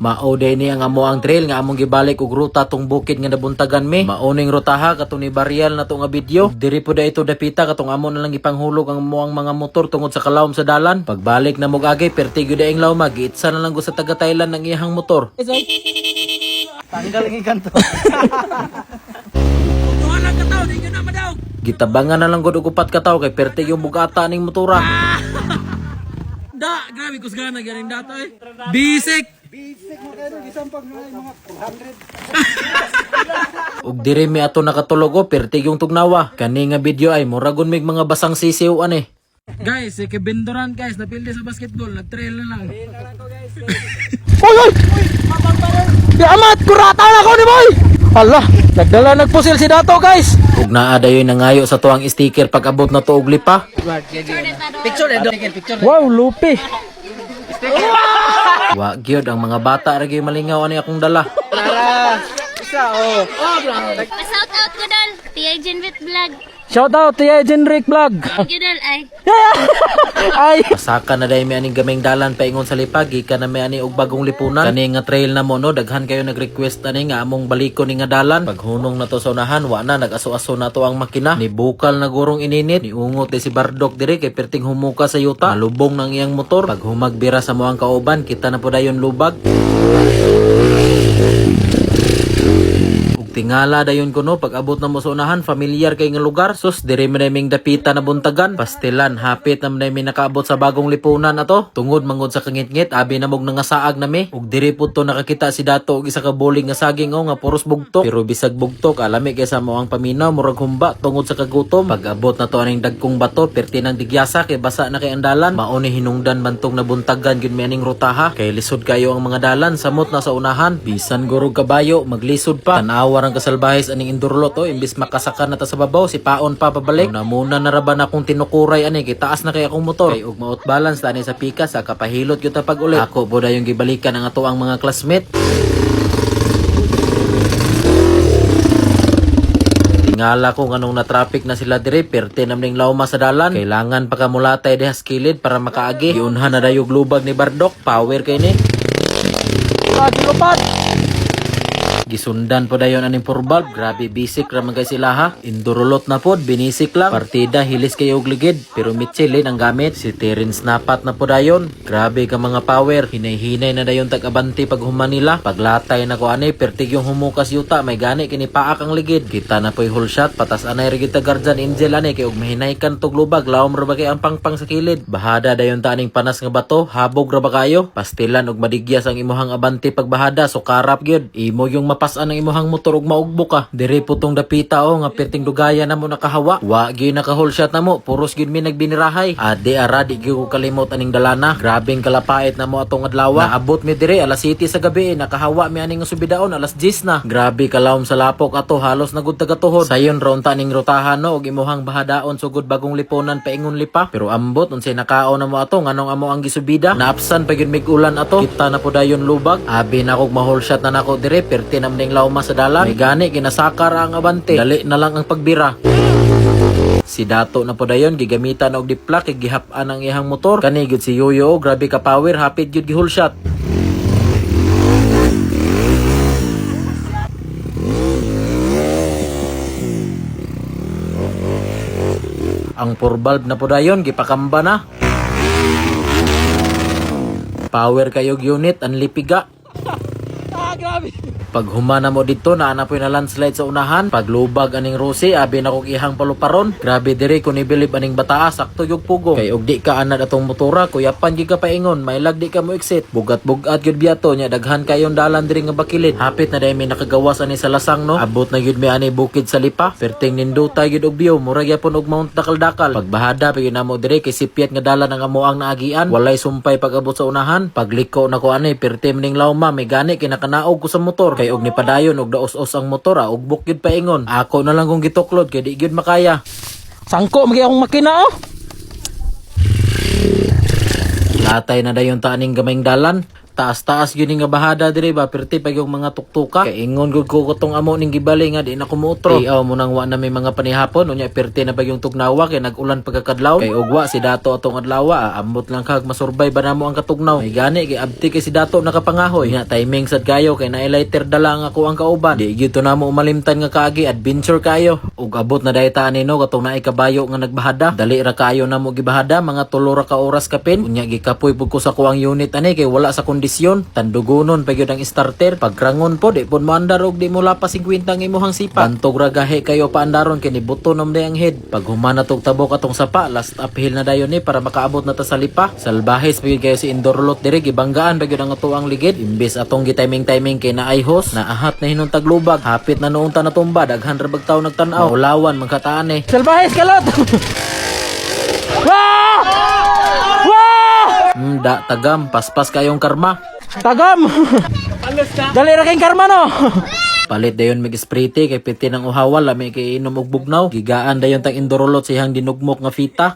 Mao day ni ang amo ang trail nga among gibalik og ruta tong bukid nga nabuntagan mi. Mauning rutaha katong ni Barial na to nga video. Diri po da ito dapita katong amo na lang ipanghulog ang amo ang mga motor tungod sa kalawom sa dalan. Pagbalik na mog agi perti gyud ang lawma giitsa na lang go sa taga Thailand ng iyang motor. Tanggal ang ikanto. Gitabangan na lang gud og upat ka tawo kay perti yung bugata ning motora. Da, grabe kusgana galing dato eh. Bisik. Ug diri mi ato nakatulog o perti yung tugnawa. Kani nga video ay muragon mig mga basang sisiw ani. Guys, si Kebendoran guys, napildi sa basketball, nag-trail na lang. Oy oy! Di amat kurata na ko ni boy. Hala, nagdala nagpusil si Dato guys. Ug naa dayoy nangayo sa tuang sticker pag abot na to og lipa. Picture na picture. Wow, lupi. Wa gyud ang mga bata ra gyud malingaw ani akong dala. Tara. Isa oh. Pa-shout out ko dal. Tia Jenwit Vlog. Shout out to Jenrick Vlog. Thank you dal ay. Ay, pasaka na dai mi aning gameng dalan paingon sa lipag gikan na mi ani og bagong lipunan. Kani nga trail na mo no, daghan kayo nag-request ani nga among balikon ni nga dalan. Paghunong na to sa unahan, wa na nag-aso-aso na to ang makina. Ni bukal na gurong ininit, ni ungot si Bardok diri kay perting humuka sa yuta. Malubong ng iyang motor. Pag humagbira sa moang kauban, kita na po dayon lubag. Tingala dayon ko no, pag abot na mo sa unahan, familiar kay nga lugar. Sus, diri man naming dapita na buntagan. Pastilan, hapit na namin nakaabot sa bagong lipunan ato. Tungod mangod sa kangit-ngit, abi na mog nangasaag na mi. Ug diri po to nakakita si Dato og isa ka boling nga saging o nga puros bugtok. Pero bisag bugtok, alami kay sa mo ang paminaw, murag humba tungod sa kagutom. Pag abot na to aning dagkong bato, perti nang digyasa kay basa na kay andalan. Mauni hinungdan bantong nabuntagan gyud mi aning rutaha. Kay lisod kayo ang mga dalan, samot na sa unahan. Bisan gurog kabayo, maglisod pa. Tanawa ang kasalbahis aning indurlot o imbis makasaka na ta sa babaw si paon pa pabalik na muna naraban akong tinukuray ani kay taas na kay akong motor kay ug maut balance tani sa pika sa kapahilot gyud ta pag ulit ako boda yung gibalikan ang ato ang mga classmate. Tingala ko nganong na traffic na sila dire perti namning lawma sa dalan kailangan pa kamulatay diha sa kilid para makaagi giunhan na dayog lubag ni Bardok power kay ni lupat. Gisundan po dayon aning purbal, grabe bisik ra man kay sila ha. Indurulot na pod, binisik lang. Partida hilis kayo og ligid, pero mitchilin ang gamit. Si Terence napat na po dayon. Grabe ka mga power, hinay-hinay na dayon tag-abanti pag humanila. Paglatay na ko ani, pertig yung humukas yuta, may gani kini paak ang ligid. Kita na po'y whole shot, patas anay ri kita guardian angel ani kay og mahinaykan tog lubag, lawom ra ba kay ang pangpang sa kilid. Bahada dayon ta aning panas nga bato, habog ra ba kayo? Pastilan og madigyas ang imuhang abanti pagbahada, so karap gyud. Imo yung mapasan ang imuhang motor ug maugbo ka. Diri putong dapita o nga perting dugaya na mo nakahawa. Wa gyud naka-whole shot na mo, puros gyud mi nagbinirahay. Ade ara di gyud ko kalimot aning dalana. Grabeng kalapait na mo atong adlaw. Naabot mi diri alas 7 sa gabi, nakahawa mi aning subidaon alas 10 na. Grabe kalawom sa lapok ato, halos nagud tagatuhod. Sayon ron ta ning rutahan no og imuhang bahadaon sugod bagong liponan paingon lipa. Pero ambot unsay nakaon na mo ato nganong amo ang gisubida. Naapsan pa gyud mig ulan ato. Kita na po dayon lubag. Abi na kog ma-whole shot na nako diri perti namning lawma sa dalan. May gani ginasakar ang abante. Dali na lang ang pagbira. Si Dato na po dayon gigamitan og dipla kay gihap-an ang iyang motor. Kani gyud si Yoyo, grabe ka power, hapit gyud gi whole shot. Ang purbalb na po dayon gipakamba na. Power kayog unit ang lipiga. Grabe. Pag humana mo dito, naanapoy na landslide sa unahan. Pag lubag aning Rosie, abi na kong ihang paluparon. Grabe diri kung ibilib aning bataa, sakto yung pugo. Kay og di ka anad atong motora, kuyapan di ka paingon, may lag di ka mo exit. Bugat-bugat yun biyato niya, daghan kayong dalan diri nga bakilid. Hapit na dahil may nakagawas ani sa lasang no. Abot na yun may ani bukid sa lipa. Perting ninduta yun og view, murag yapon og mount dakal-dakal. Pagbahada, pag yun na mo diri, kay sipiat nga dalan ang amuang naagian. Walay sumpay pag abot sa unahan. Pagliko na ko ani, pertim ning lawma, may gani, kinakanaog ko sa motor. Kay og ni padayon og daos-os ang motor og buk gyud paingon. Ako na lang kung gituklod kay di gyud makaya. Sangko magi akong makina oh. Latay na dayon ta aning gamayng dalan. Taas-taas yun nga bahada dire ba, perti pag yung mga tuktuka. Kay ingon gud ko kutong amo ning gibali nga di na kumuotro. Iyaw mo nang wa na may mga panihapon, unya perti na pag yung tugnawa kay nag-ulan pagkakadlaw. Kay ugwa si Dato atong adlaw, ambot lang kag masurbay ba namo ang katugnaw. May gani kay abti kay si Dato nakapangahoy. Nga timing sad kayo kay na-lighter dala nga ako ang kauban. Di gyud to namo umalimtan nga kaagi, adventure kayo. Ug abot na dayta nino katong naay kabayo nga nagbahada. Dali ra kayo namo gibahada, mga 3 ra ka oras kapin. Unya gikapoy pud ko sa kuang unit ani kay wala sa kondisyon. Tandugonon pa gyud ang starter. Pagrangon po di pud moandar og di mo lapas 50 ang imuhang sipa. Bantog ra gahe kayo paandaron kini buto nam day ang head. Pag humana tog tabok atong sapa, last uphill na dayon ni para makaabot na ta sa lipa. Salbahes pa gyud kayo si Indorolot dire, gibanggaan pa gyud ang atuang ligid. Imbes atong gitiming-timing kay naay host, naahat na hinong taglubag. Hapit na noon ta natumba, daghan ra bag tawo nagtan-aw. Ulawan magkataan eh. Salbahes kalot! Wow! Wow! Da tagam, paspas kayong karma. Tagam! Dali ra kayong karma no! Palit dayon mag-sprite kay piti ng uhawa lami kay inom og bugnaw. Gigaan dayon tang Indorolot siyang dinugmok nga fita.